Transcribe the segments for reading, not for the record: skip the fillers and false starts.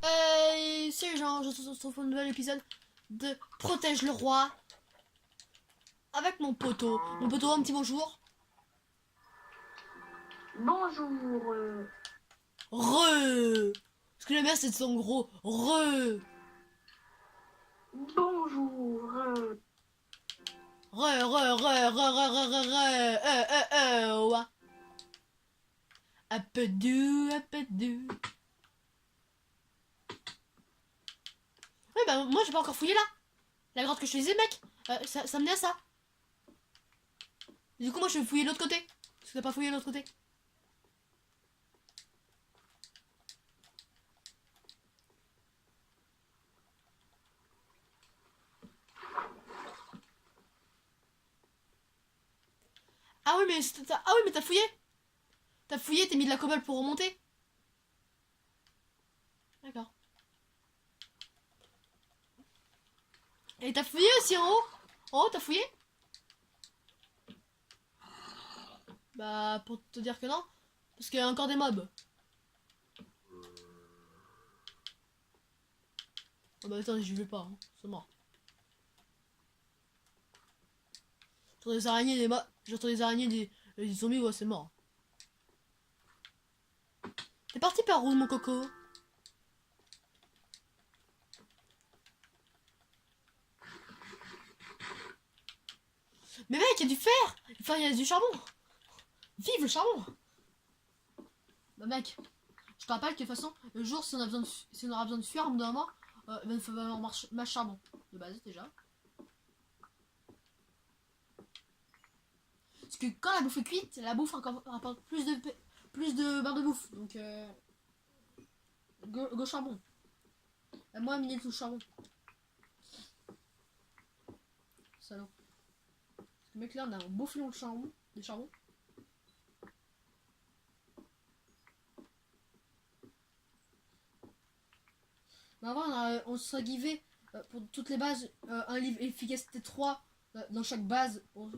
C'est Jean, je se retrouve pour un nouvel épisode de Protège le roi avec mon poteau. Mon poteau, un petit bonjour. Bonjour. Re. Ce que j'aime bien, c'est son gros re. Bonjour. Re, re, re, re, re, re, re, re. Ouah. Un peu doux, un peu doux. Ouais, bah, moi, j'ai pas encore fouillé là. La grotte que je te disais, mec. Ça menait à ça. Du coup, moi, je vais fouiller de l'autre côté. Parce que t'as pas fouillé de l'autre côté. Ah oui, mais t'as fouillé. T'as fouillé, t'as mis de la cobble pour remonter. D'accord. Et t'as fouillé aussi en haut. En haut, t'as fouillé. Bah, pour te dire que non. Parce qu'il y a encore des mobs. Oh bah attends, j'y vais pas, hein. C'est mort. J'entends des araignées, des mobs. J'entends des araignées, des zombies, ouais, c'est mort. T'es parti par où, mon coco? Mais mec, il y a du fer. Enfin, il y a du charbon. Vive le charbon. Bah mec, je te rappelle que de toute façon, le jour, si on aura besoin de fuir, au bout d'un moment, il va nous falloir ma charbon. De base, déjà. Parce que quand la bouffe est cuite, la bouffe rapporte plus de barres de bouffe. Donc, go charbon. Moi, miner tout le charbon. Salaud. Le mec là, on a un beau filon de charbon. Mais avant, on se serait givé pour toutes les bases un livre efficacité 3 dans chaque base pour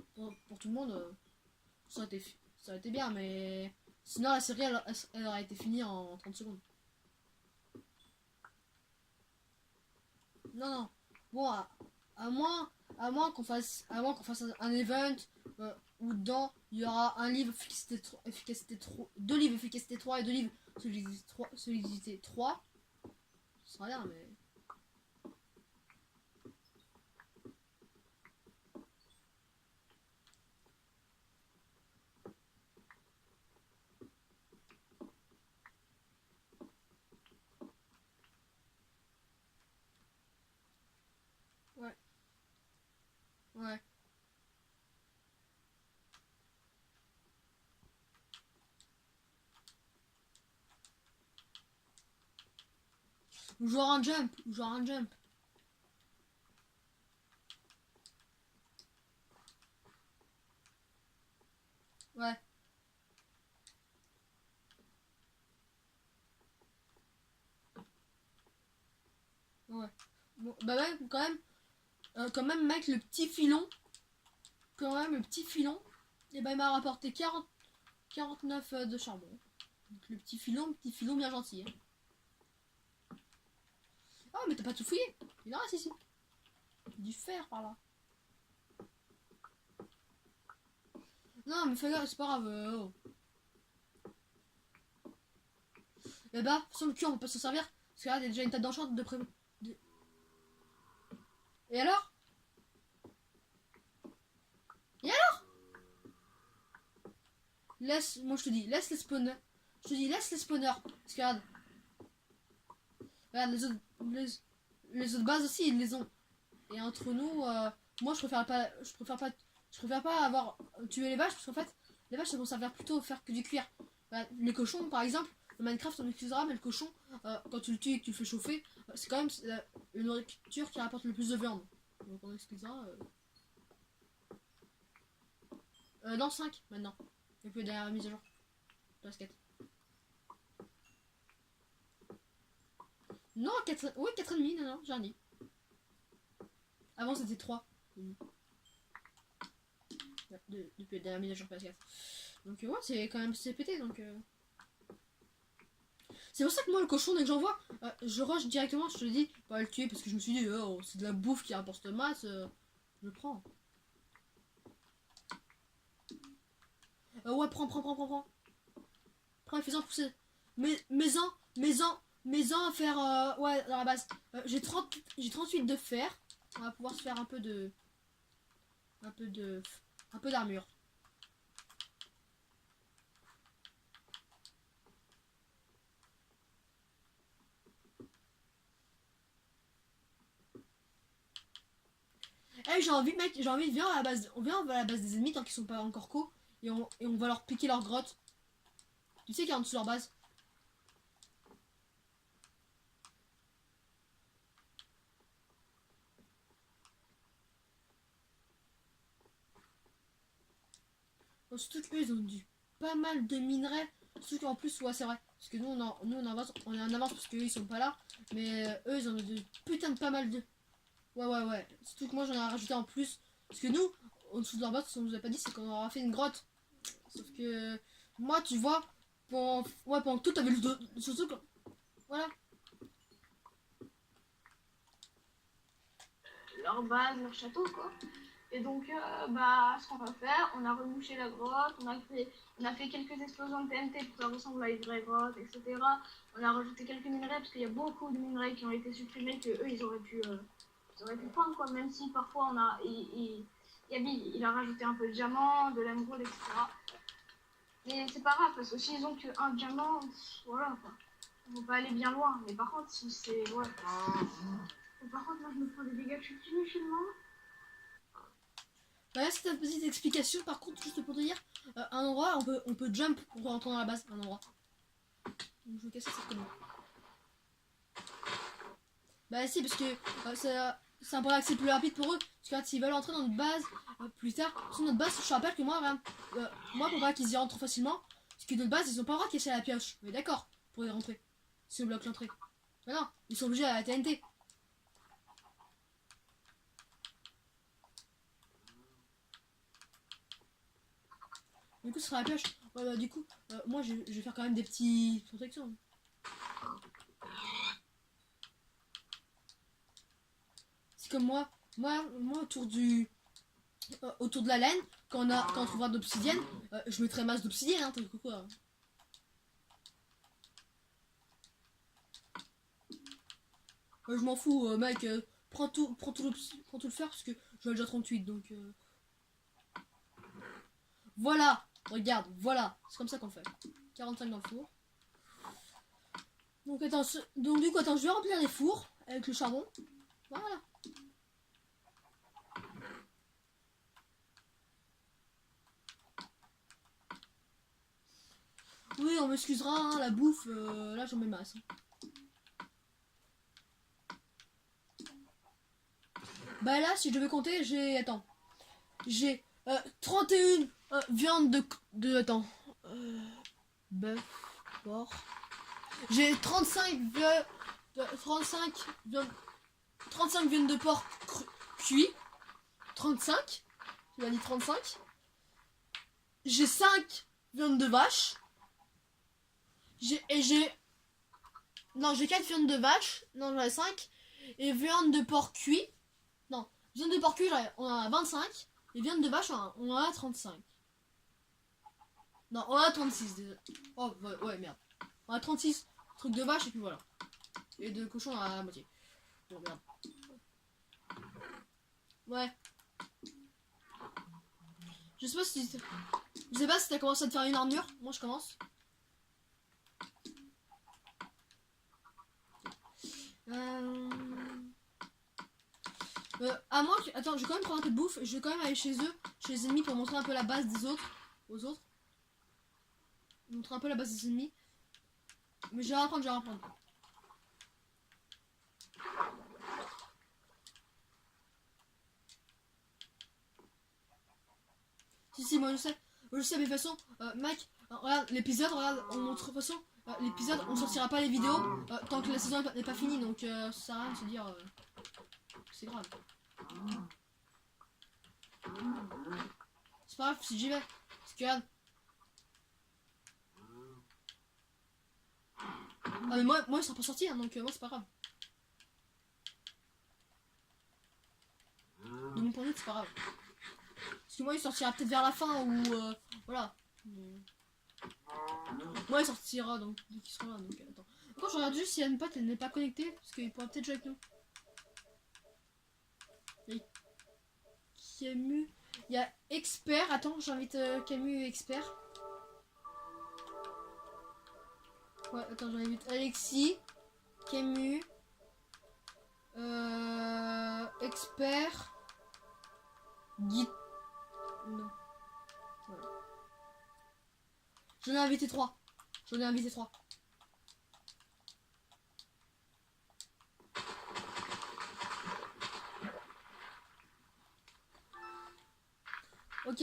tout le monde. Ça aurait été bien, mais sinon la série elle aurait été finie en 30 secondes. Non, non. Bon, à moins qu'on fasse un event où dedans il y aura un livre efficacité 3, deux livres efficacité 3 et deux livres solidité 3. Ce sera bien, mais. Ouais. Ouais. Ou genre un jump. Ou genre un jump. Ouais. Ouais. Bon, bah ouais, quand même, mec, le petit filon. Quand même, le petit filon. Et bah, il m'a rapporté 49 de charbon. Donc, le petit filon bien gentil. Hein. Oh, mais t'as pas tout fouillé. Il en reste ici. Du fer par là. Non, mais fais gaffe, c'est pas grave. Oh. Et bah, sur le cul, on peut pas s'en servir. Parce que là, il y a déjà une tête d'enchante de prévu. Et alors? Et alors? Moi je te dis, laisse les spawners. Je te dis, laisse les spawners. Parce que regarde les autres bases aussi, ils les ont. Et entre nous, moi je préfère pas avoir tué les vaches parce qu'en fait, les vaches ça vont servir plutôt à faire que du cuir. Les cochons, par exemple, dans Minecraft on utilisera, mais le cochon, quand tu le tues et que tu le fais chauffer, c'est quand même une nourriture qui rapporte le plus de viande. Donc on excusera. Dans le 5 maintenant. Et puis derrière la mise à jour. Basket. Non, 4, ouais, 4,5, non, j'ai rien dit. Avant c'était 3. Depuis la dernière mise à jour PS4. Donc ouais, c'est quand même c'est pété donc. C'est pour ça que moi, le cochon, dès que j'en vois, je rush directement, je te dis, pas le tuer, parce que je me suis dit, oh, c'est de la bouffe qui rapporte masse, je le prends. Ouais, prends. Prends et fais-en pousser. Mets-en à faire, ouais, dans la base. J'ai 38 de fer. On va pouvoir se faire un peu d'armure. Eh, j'ai envie, mec, viens à la base, on vient à la base des ennemis tant qu'ils sont pas encore co, et on va leur piquer leur grotte. Tu sais qu'il y a en dessous leur base. Bon, surtout qu'eux, ils ont du pas mal de minerais. Surtout qu'en plus, ouais, c'est vrai. Parce que nous, on avance, on est en avance parce qu'eux, ils sont pas là. Mais eux, ils ont de putain de pas mal de. Ouais. Surtout que moi, j'en ai rajouté en plus. Parce que nous, en dessous de leur base, ce qu'on nous a pas dit, c'est qu'on aura fait une grotte. Sauf que moi, tu vois, pendant tout, t'avais le dos. Surtout que. Voilà. Leur base, leur château, quoi. Et donc, bah, ce qu'on va faire, on a remouché la grotte, on a fait quelques explosions de TNT pour que ça ressemble à une vraie grotte, etc. On a rajouté quelques minerais, parce qu'il y a beaucoup de minerais qui ont été supprimés, que eux, ils auraient pu prendre, quoi, même si parfois Yabi, il a rajouté un peu de diamant, de l'émeraude, etc. Mais c'est pas grave, parce que s'ils ont qu'un diamant, voilà, quoi. On va pas aller bien loin, mais par contre, si c'est... Ouais. Par contre, moi, je me prends des dégâts, je suis inutilement. Voilà, c'est une petite explication. Par contre, juste pour te dire, un endroit, on peut jump pour rentrer dans la base. Un endroit. Donc, je vais casser cette connerie. Bah, si, parce que c'est un peu accès plus rapide pour eux. Parce que là, s'ils veulent entrer dans notre base plus tard, sur notre base, je te rappelle que moi, regarde, moi, pour pas qu'ils y rentrent trop facilement, parce que notre base, ils ont pas le droit de casser la pioche. Mais d'accord, pour y rentrer. Si on bloque l'entrée. Mais non, ils sont obligés à la TNT. Du coup, ce sera la pioche. Ouais, bah, du coup, moi, je vais faire quand même des petites protections. C'est comme moi autour de la laine, quand on trouvera de l'obsidienne, je mettrai masse d'obsidienne, hein, t'as quoi. Je m'en fous, mec, prends tout le fer parce que je vais déjà 38, donc voilà, regarde, voilà, c'est comme ça qu'on fait. 45 dans le four. Donc attends, du coup, attends, je vais remplir les fours avec le charbon. Voilà. Oui, on m'excusera, hein, la bouffe, là j'en mets masse. Bah là, si je devais compter, j'ai... Attends. J'ai 31 viandes de... Attends. Bœuf, porc. J'ai 35 viandes de porc cuit. 35. Tu m'as dit 35. J'ai 5 viandes de vache. Non, j'ai 4 viandes de vache. Non, j'en ai 5. Et viande de porc cuit. Non, viande de porc cuit, on en a 25. Et viande de vache, on en a 35. Non, on en a 36 déjà. Oh, ouais, merde. On a 36 trucs de vache et puis voilà. Et de cochon à la moitié. Bon, merde. Ouais. Je sais pas si t'as commencé à te faire une armure. Moi, je commence. À moins que... Attends, je vais quand même prendre un peu de bouffe. Je vais quand même aller chez eux, chez les ennemis, pour montrer un peu la base des autres. Aux autres. Montrer un peu la base des ennemis. Mais je vais reprendre. Si, moi je sais. Moi, je sais, mais de toute façon, mec, regarde l'épisode, on montre de toute façon. L'épisode, on sortira pas les vidéos tant que la saison n'est pas finie, donc ça sert à rien de se dire c'est grave. C'est pas grave si j'y vais. Parce que regarde. Ah, mais moi ils sont pas sortis, hein, donc moi c'est pas grave. De mon point de vue, c'est pas grave. Parce que moi il sortira peut-être vers la fin ou voilà. Moi il sortira donc dès qu'ils seront là. Donc attends. Quand je regarde juste si Anne Pat elle n'est pas connectée, parce qu'il pourra peut-être jouer avec nous. Il y a Camus. Il y a Expert. Attends, j'invite Camus et Expert. Ouais, attends, j'invite Alexis, Camus, Expert, Guy. Non. Voilà. J'en ai invité 3. J'en ai invité 3. Ok,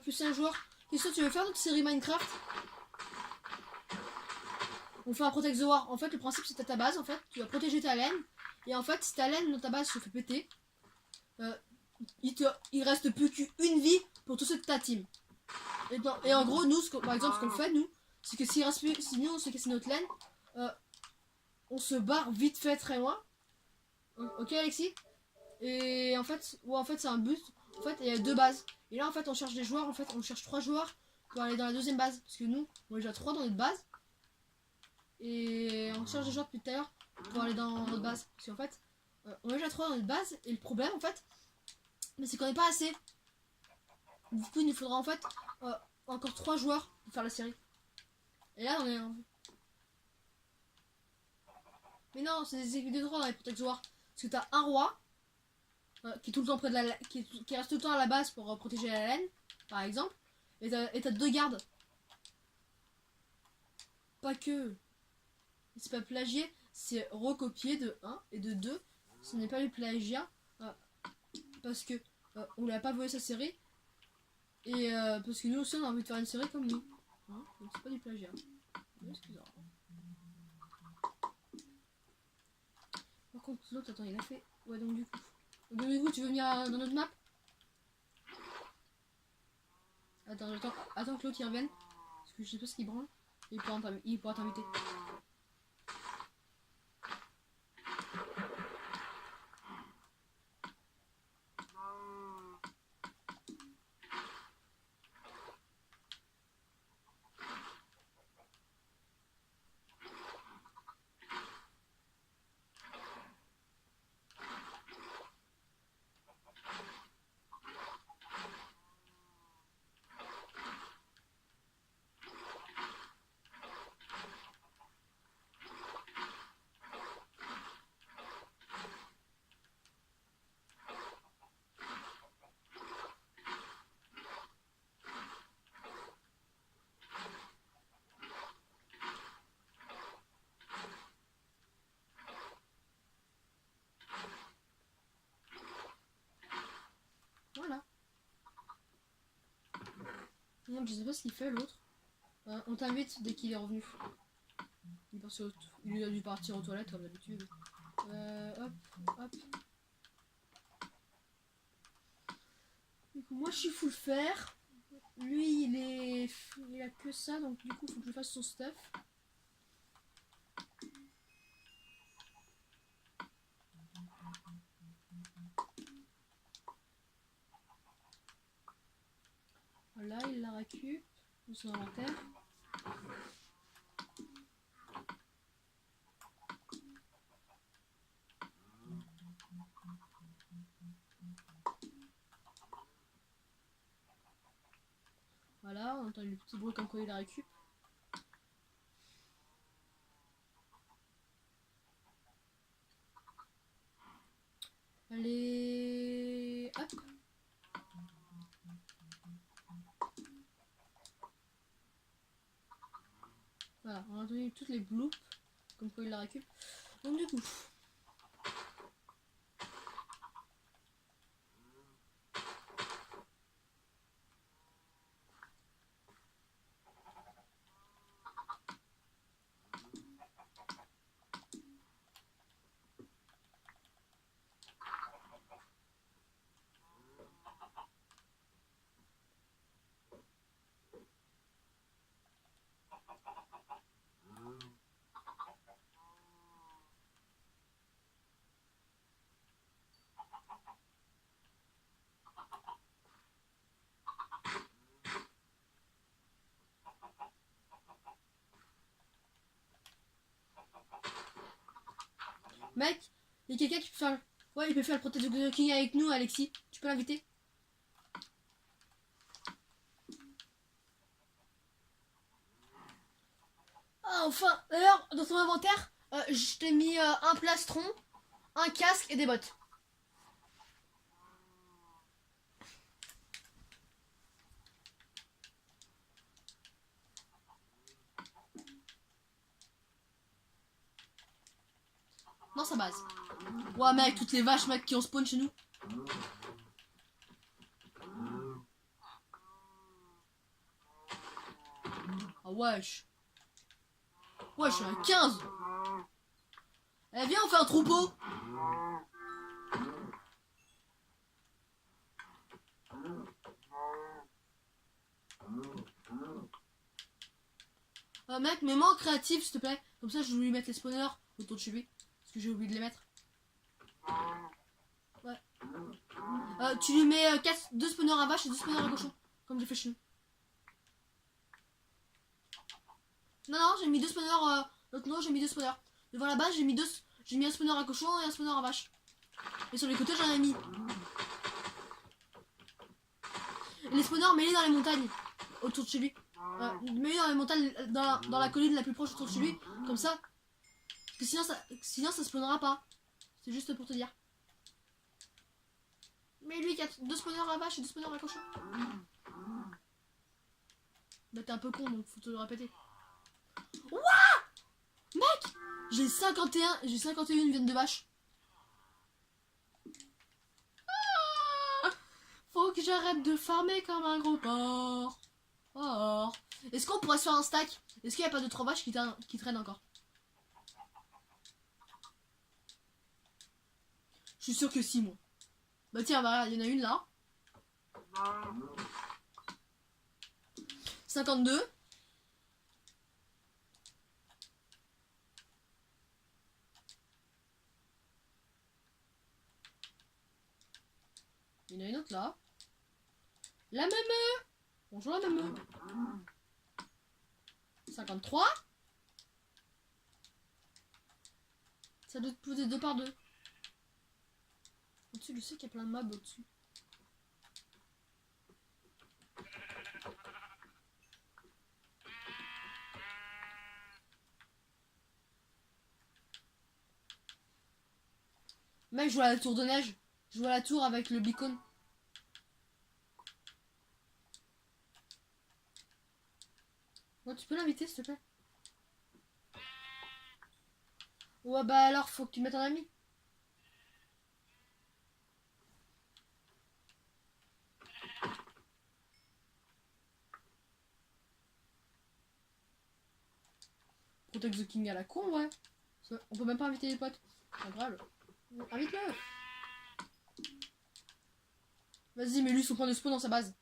plus un joueur. Qu'est-ce que tu veux faire notre série Minecraft? On fait un Protect the War. En fait, le principe, c'est à ta base. En fait, tu vas protéger ta laine. Et en fait, si ta laine dans ta base se fait péter, il reste plus qu'une vie pour toute ta team. Et en gros, nous, par exemple, ce qu'on fait, nous, c'est que si nous, on se casse notre laine, on se barre vite fait très loin. Ok, Alexis? Et en fait, c'est un but. En fait, il y a 2 bases. Et là, en fait, on cherche des joueurs. En fait, on cherche 3 joueurs pour aller dans la deuxième base. Parce que nous, on est déjà 3 dans notre base. Et on cherche des joueurs depuis tout à l'heure pour aller dans notre base. Parce qu'en fait, on est déjà 3 dans notre base. Et le problème, en fait, c'est qu'on n'est pas assez. Du coup, il nous faudra en fait encore 3 joueurs pour faire la série. Et là, on est. Mais non, c'est des équipes de 3 dans les Protect War. Parce que t'as un roi qui est tout le temps près de la. Qui reste tout le temps à la base pour protéger la laine, par exemple. Et t'as 2 gardes. Pas que. C'est pas plagié, c'est recopié de 1 et de 2. Ce n'est pas du plagiat. Parce que on n'a pas volé sa série. Et parce que nous aussi on a envie de faire une série comme nous. Hein, donc c'est pas du plagiat. Excusez-moi. Par contre l'autre, attends, il a fait. Ouais, donc du coup tu veux venir dans notre map? Attends que l'autre il revienne. Parce que je sais pas ce qu'il branle. Il pourra t'inviter. Voilà. Non, je sais pas ce qu'il fait l'autre. On t'invite dès qu'il est revenu. Il a dû partir aux toilettes comme d'habitude. Hop, hop. Du coup, moi je suis full fer. Lui il a que ça, donc du coup il faut que je fasse son stuff. Voilà, il la récup de son inventaire. Voilà, on entend le petit bruit comme quoi il la récup. Allez, hop. Voilà, on a entendu toutes les bloops comme quoi il la récup. Donc du coup, Mec, il y a quelqu'un qui peut faire... Ouais, il peut faire le Protect the King avec nous, Alexis. Tu peux l'inviter? Ah, enfin. D'ailleurs, dans ton inventaire, je t'ai mis un plastron, un casque et des bottes. Dans sa base. Ouais, mec, toutes les vaches, mec, qui ont spawn chez nous. Ah, wesh. Wesh, il y en a 15. Eh, viens, on fait un troupeau. Mec, mets-moi en créatif, s'il te plaît. Comme ça, je vais lui mettre les spawners autour de chez lui. Parce que j'ai oublié de les mettre. Ouais. Tu lui mets 2 spawners à vache et 2 spawners à cochon. Comme j'ai fait chez nous. Non, non, j'ai mis 2 spawners. L'autre, non, j'ai mis 2 spawners. Devant la base, j'ai mis un spawner à cochon et un spawner à vache. Et sur les côtés, j'en ai mis. Et les spawners, mets-les dans les montagnes. Autour de chez lui. Mets-les dans les montagnes, dans la colline la plus proche autour de chez lui. Comme ça. Parce que sinon ça spawnera pas. C'est juste pour te dire. Mais lui qui a 2 spawners à vache et 2 spawners à cochon. Bah t'es un peu con donc faut te le répéter. Wouah, mec, j'ai 51 viande de vache. Faut que j'arrête de farmer comme un gros porc. Oh. Est-ce qu'on pourrait se faire un stack? Est-ce qu'il n'y a pas de 3 vaches qui traînent encore? Je suis sûr que si, moi. Bah tiens, bah, il y en a une là. 52. Il y en a une autre là. La même. Bonjour la même. 53. Ça doit être posé 2 par 2. Au-dessus, je sais qu'il y a plein de mobs au-dessus. Mec, je joue à la tour de neige. Je joue à la tour avec le beacon. Ouais, tu peux l'inviter, s'il te plaît? Ouais, bah alors, faut que tu mettes un ami. Protect the King à la con, ouais. On peut même pas inviter les potes. C'est grave. Invite-le. Vas-y, mets lui son point de spawn dans sa base.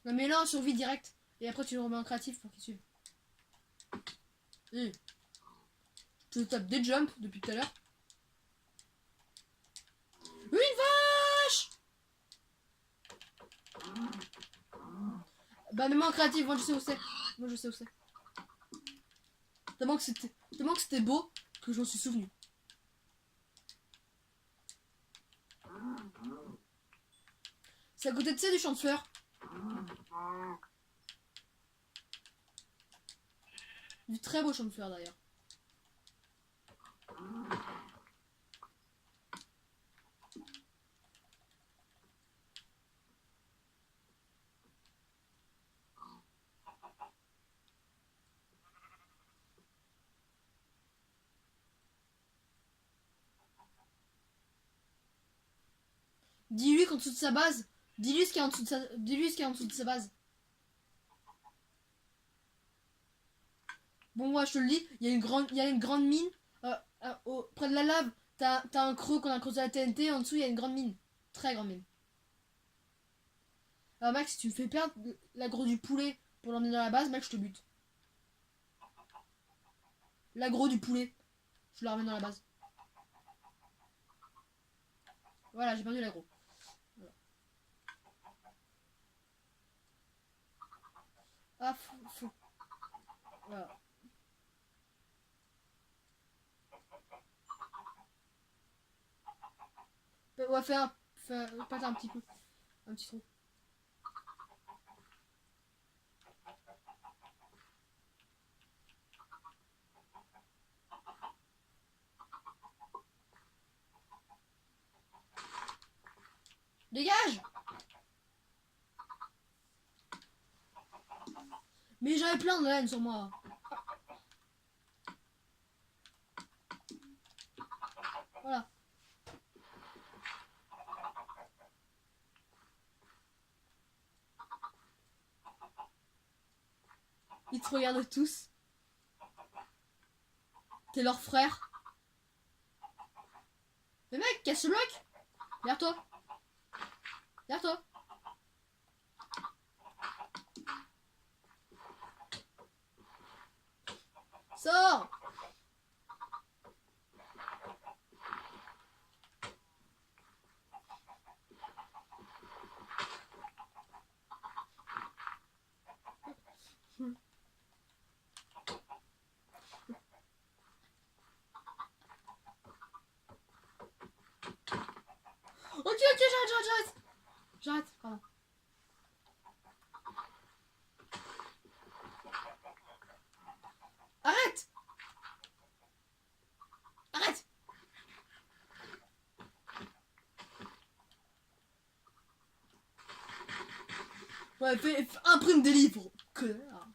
Non, mais là, en survie direct. Et après, tu le remets en créatif pour qu'il suive. Je te tape des jumps depuis tout à l'heure. Une vache! Bah, mets-moi en créatif, moi je sais où c'est. Moi je sais où c'est. Tellement que c'était beau que j'en suis souvenu. C'est à côté de ça du champ de fleurs. Du très beau champ de fleurs d'ailleurs. Dis-lui qu'en dessous de sa base. Dis-lui ce qu'il y a en dessous de sa base. Bon, moi je te le dis, il y a une grande mine. Près de la lave, t'as un creux qu'on a creusé à la TNT. En dessous, il y a une grande mine. Très grande mine. Alors, Max, si tu me fais perdre l'agro du poulet pour l'emmener dans la base, mec, je te bute. L'agro du poulet, je le ramène dans la base. Voilà, j'ai perdu l'agro. Voilà. Ah, faut... Voilà. Ouais, pas un petit peu. Un petit trou. Dégage! Mais j'avais plein de laine sur moi. Voilà. Ils te regardent tous. T'es leur frère. Mais mec, casse le bloc. Derrière toi. Derrière toi. Sors. Ok, j'arrête. J'arrête, pardon. Arrête. Arrête. Ouais, imprime des livres. Connard.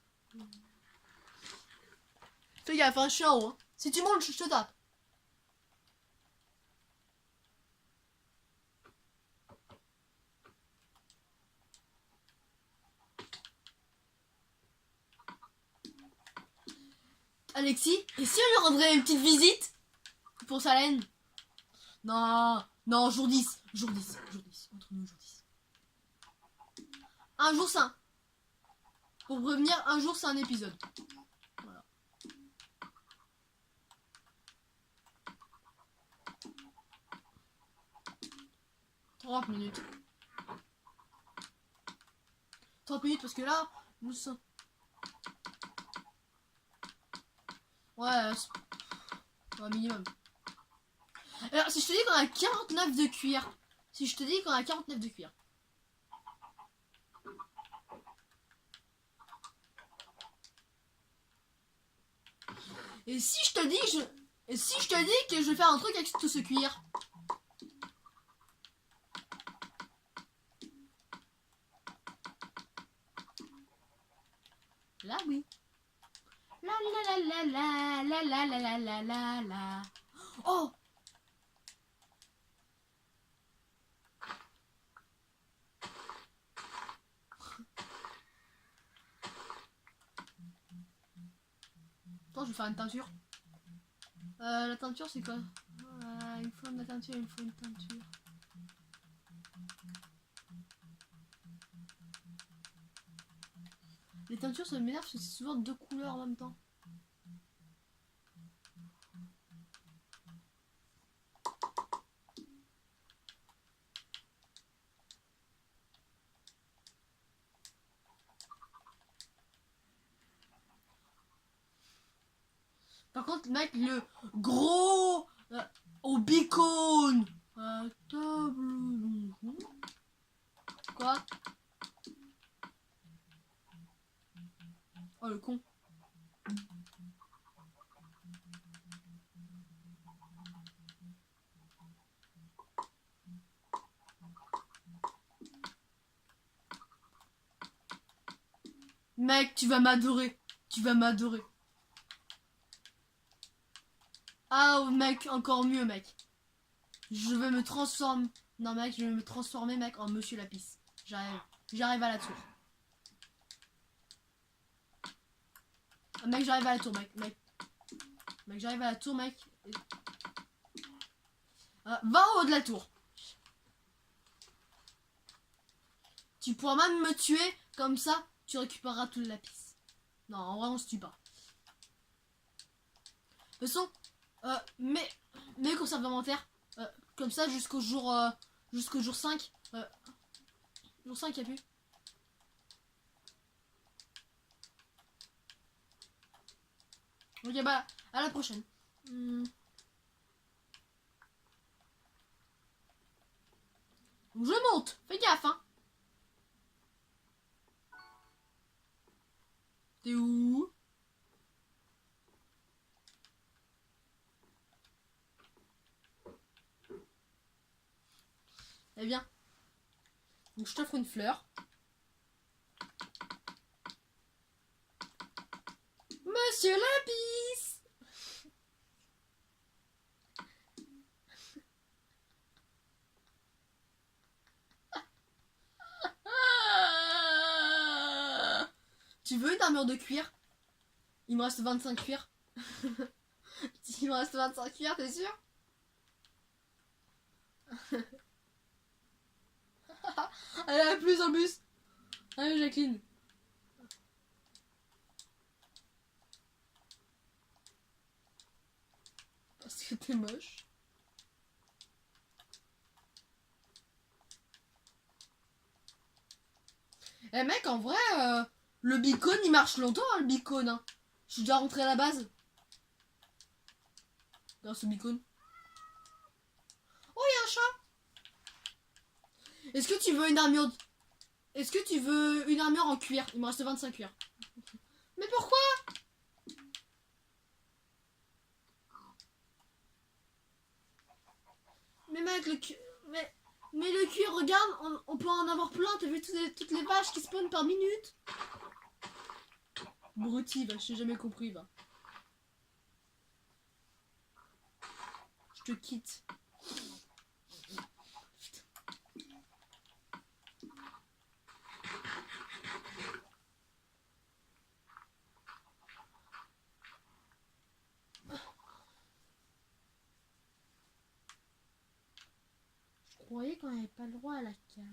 Fais gaffe, un chien, hein. Si tu montes, je te tape. Alexis, et si on lui rendrait une petite visite pour sa laine? Non, non, jour 10. Jour 10. Entre nous, jour 10. Un jour, c'est un... Pour revenir, un jour, c'est un épisode. Voilà. Trente minutes. 30 minutes, parce que là, nous sommes... Ouais, c'est minimum. Alors, si je te dis qu'on a 49 de cuir. Si je te dis qu'on a 49 de cuir. Et si je te dis que je vais faire un truc avec tout ce cuir. Là oui. La la la la la la la la la la la. Oh. Attends, je vais faire une teinture. La teinture c'est quoi? Il faut une teinture, il faut une teinture. Les teintures ça m'énerve parce que c'est souvent deux couleurs en même temps. Par contre, mec, le gros au bacon. Quoi? Oh le con. Mec, tu vas m'adorer. Tu vas m'adorer. Ah, oh, mec, encore mieux, mec. Je vais me transformer. Non, mec, je vais me transformer, mec, en Monsieur Lapis. J'arrive. J'arrive à la tour. Mec, j'arrive à la tour, mec. Mec, j'arrive à la tour, mec. Va en haut de la tour. Tu pourras même me tuer, comme ça, tu récupéreras tout le lapis. Non, en vrai, on se tue pas. De toute façon, mes conserves alimentaires, comme ça, jusqu'au jour 5. Jour 5, il n'y a plus. Ok, bah, à la prochaine. Je monte. Fais gaffe, hein. T'es où? Eh bien. Donc, je t'offre une fleur. Monsieur Lapis. Tu veux une armure de cuir? Il me reste 25 cuirs. Il me reste 25 cuirs, t'es sûr? Elle a plus en bus. Allez, Jacqueline. Parce que t'es moche. Eh mec, en vrai, le beacon il marche longtemps, hein, le beacon. Hein. Je suis déjà rentré à la base. Dans ce beacon. Oh, il y a un chat. Est-ce que tu veux une armure? Est-ce que tu veux une armure en cuir? Il me reste 25 cuirs. Mais pourquoi? Mais mec, le cuir... Mais le cuir, regarde, on peut en avoir plein. T'as vu toutes les vaches qui spawnent par minute? Bruti, va, je t'ai jamais compris, va. Je te quitte. Je croyais qu'on n'avait pas le droit à la carte.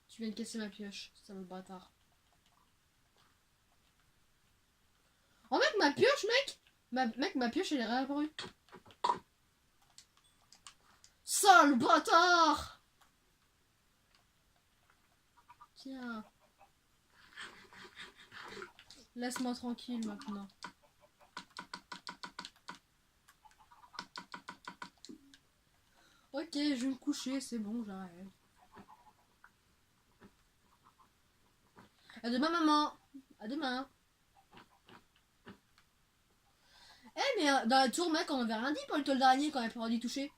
Tu viens de casser ma pioche, ça me bâtard. Oh mec, ma pioche, mec! Ma pioche, elle est réapparue. Sale bâtard! Tiens. Laisse-moi tranquille maintenant. Ok, je vais me coucher, c'est bon, j'arrête. À demain, maman. À demain. Eh, mais dans la tour, mec, on avait rien dit pour le toile d'araignée quand on avait pas d'y toucher.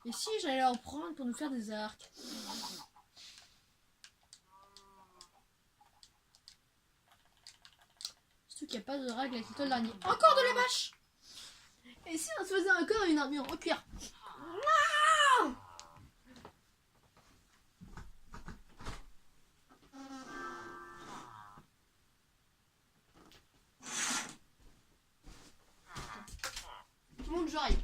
Et si j'allais en prendre pour nous faire des arcs? Surtout qu'il n'y a pas de règle avec le toile d'araignée. Encore de la vache! Et si on se faisait encore une armure en cuir? Non! Tout le monde, j'arrive.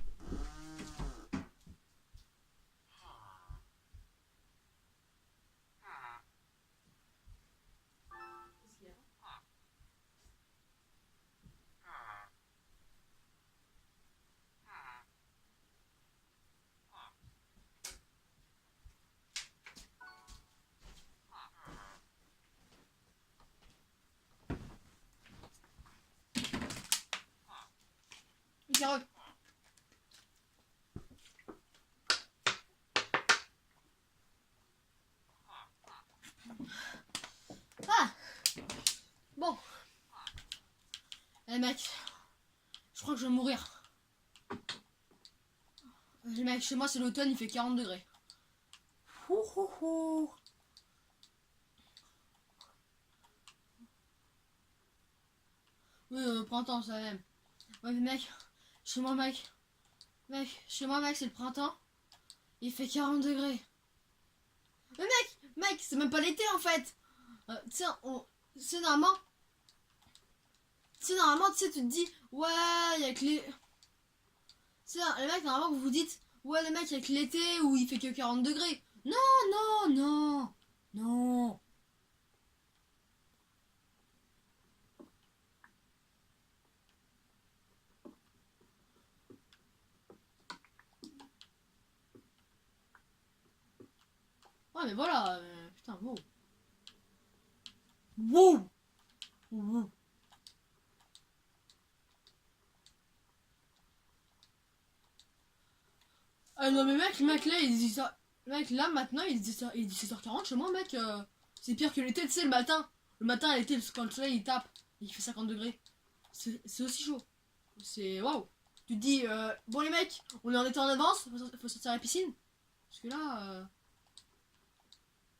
Carole. Ah! Bon. Eh mec, je crois que je vais mourir. Mec, chez moi c'est l'automne, il fait 40 degrés. Ouh, ouh, ouh. Oui, printemps ça même. Ouais mais mec, chez moi mec, chez moi mec c'est le printemps. Il fait 40 degrés. Mais mec, c'est même pas l'été en fait. Tu sais, c'est normalement. Tu sais, tu te dis, ouais, il y a que les. Tu sais, les mecs, normalement, vous vous dites, ouais, les mecs, il y a que l'été où il fait que 40 degrés. Non, non, non. Ouais, mais voilà, putain, wow. Wow. Wow. Ah non, mais mec, là, il dit ça. Mec, là, maintenant, il dit ça, il dit 16h40 chez moi, mec. C'est pire que l'été, tu sais, le matin. Le matin, à l'été, quand le soleil, il tape, il fait 50 degrés. C'est aussi chaud. C'est waouh. Tu te dis, bon, les mecs, on est en été en avance, faut sortir à la piscine. Parce que là,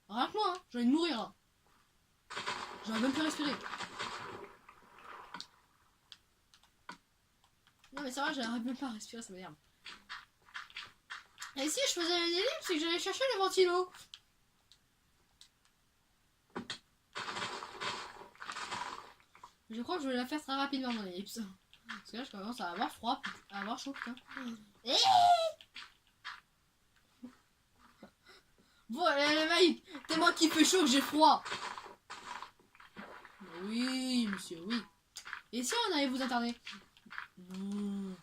rien que moi, hein, j'ai envie de mourir, là. J'aurais même plus respirer. Non, mais ça va, j'arrive même pas à respirer, ça m'énerve. Et si je faisais une ellipse, c'est que j'allais chercher le ventilo. Je crois que je vais la faire très rapidement, mon ellipse. Parce que là, je commence à avoir froid, à avoir chaud, putain. Bon, les mecs, c'est moi qui fait chaud que j'ai froid. Oui, monsieur, oui. Et si on allait vous interner? Non.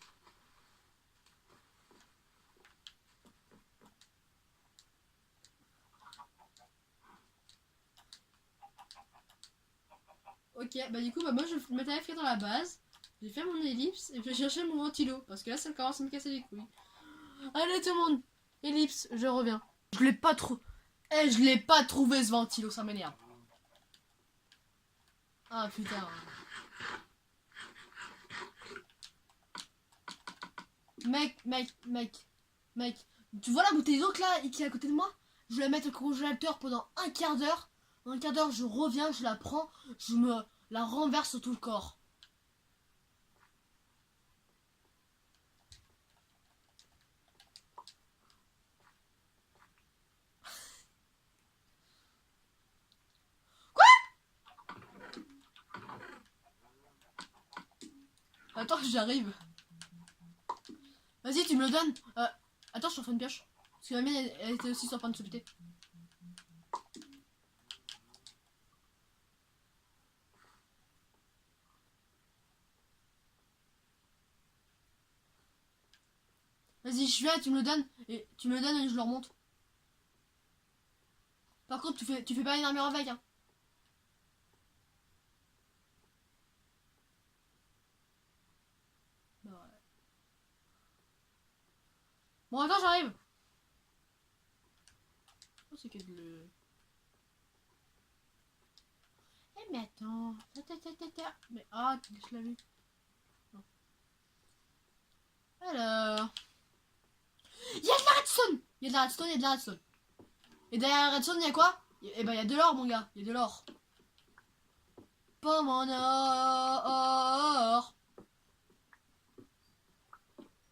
Ok, bah du coup, bah, moi je vais mettre AFK dans la base. J'ai fait mon ellipse et je vais chercher mon ventilo. Parce que là, ça commence à me casser les couilles. Allez tout le monde, ellipse, je reviens. Je l'ai pas trop. Eh, je l'ai pas trouvé ce ventilo, ça m'énerve. Ah putain. Mec. Tu vois la bouteille d'eau là qui est à côté de moi? Je vais la mettre au congélateur pendant un quart d'heure. Dans un quart d'heure, je reviens, je la prends, je me la renverse sur tout le corps. Attends, j'arrive. Vas-y, tu me le donnes. Attends, je te refais une pioche. Parce que la mienne, elle était aussi sur le point de se péter. Vas-y, je viens, tu me le donnes. Et tu me le donnes et je le remonte. Par contre, tu fais pas une armure avec, hein. Bah ouais. Bon, attends, j'arrive. Oh, c'est que le... Eh, mais attends. Mais ah, je l'ai vu. Non. Alors... Il y a de la redstone. Il y a de la redstone, il y a de la redstone. Et derrière la redstone, il y a quoi? Eh ben, il y a de l'or, mon gars. Il y a de l'or. Pomme en or.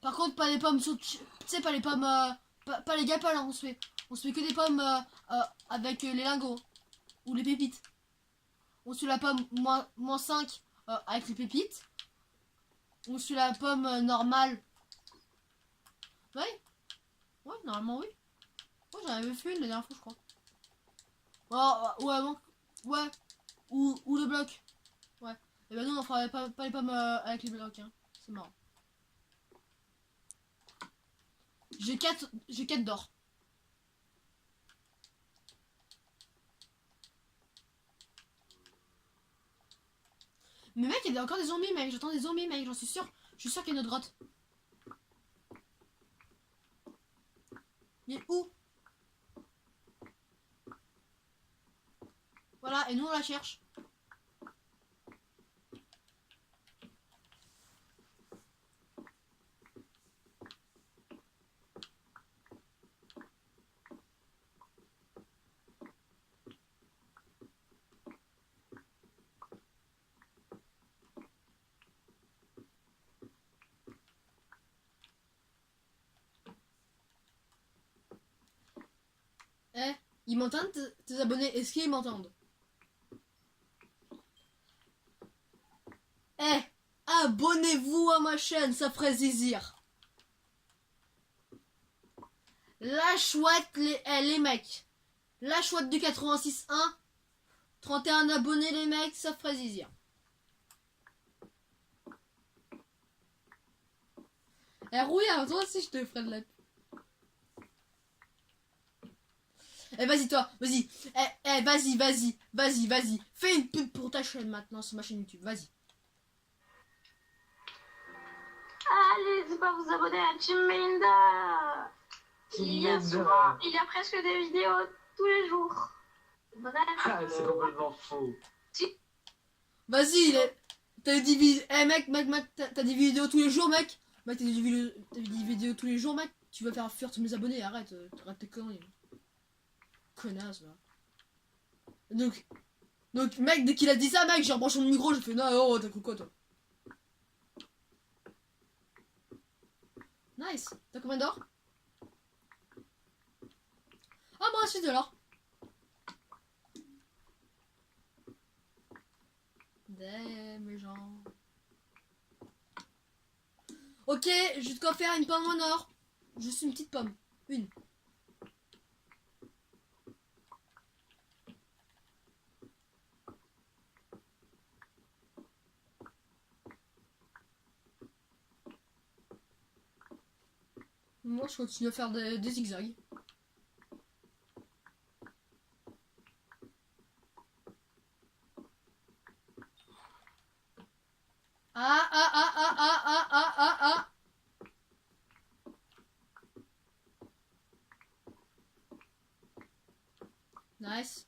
Par contre, pas les pommes sous... Tu sais, pas les pommes... pas les gapales, hein, on se fait que des pommes avec les lingots. Ou les pépites. On suit la pomme moins 5 avec les pépites. On suit la pomme normale. Oui. Ouais, normalement, oui. Ouais, j'en avais fait une la dernière fois, je crois. Oh, ouais, bon. Ouais. Ou le bloc. Ouais. Et ben non, on fera pas les pommes avec les blocs, hein. C'est marrant. J'ai 4 d'or. Mais mec, il y a encore des zombies, mec. J'entends des zombies, mec. J'en suis sûr. Je suis sûr qu'il y a une autre grotte. Il est où? Voilà, et nous on la cherche. Eh, ils m'entendent tes abonnés? Est-ce qu'ils m'entendent? Eh, abonnez-vous à ma chaîne, ça ferait zizir. La chouette, les mecs. La chouette du 86.1. 31 abonnés, les mecs, ça ferait zizir. Eh, regarde, toi aussi, je te ferai de la... Eh, vas-y, toi, vas-y. Vas-y. Fais une pub pour ta chaîne maintenant, sur ma chaîne YouTube, vas-y. Allez, n'hésitez pas à vous abonner à Team Melinda. Il y a presque des vidéos tous les jours. Bref. Ah, c'est complètement faux. Vas-y, t'as des vidéos... Eh, mec, t'as des vidéos tous les jours, mec. Mec, t'as des vidéos tous les jours, mec. Tu vas faire fuir tous mes abonnés, arrête tes conneries. Connasse, va. Donc, mec, dès qu'il a dit ça, mec, j'ai rebranché mon micro, j'ai fait non, oh, t'as cru quoi, toi? Nice. T'as combien d'or? Ah, moi aussi de l'or. Mes gens. Ok, je vais te quoi faire une pomme en or. Juste une petite pomme. Une. Moi, je continue à faire des zigzags. Ah. Nice.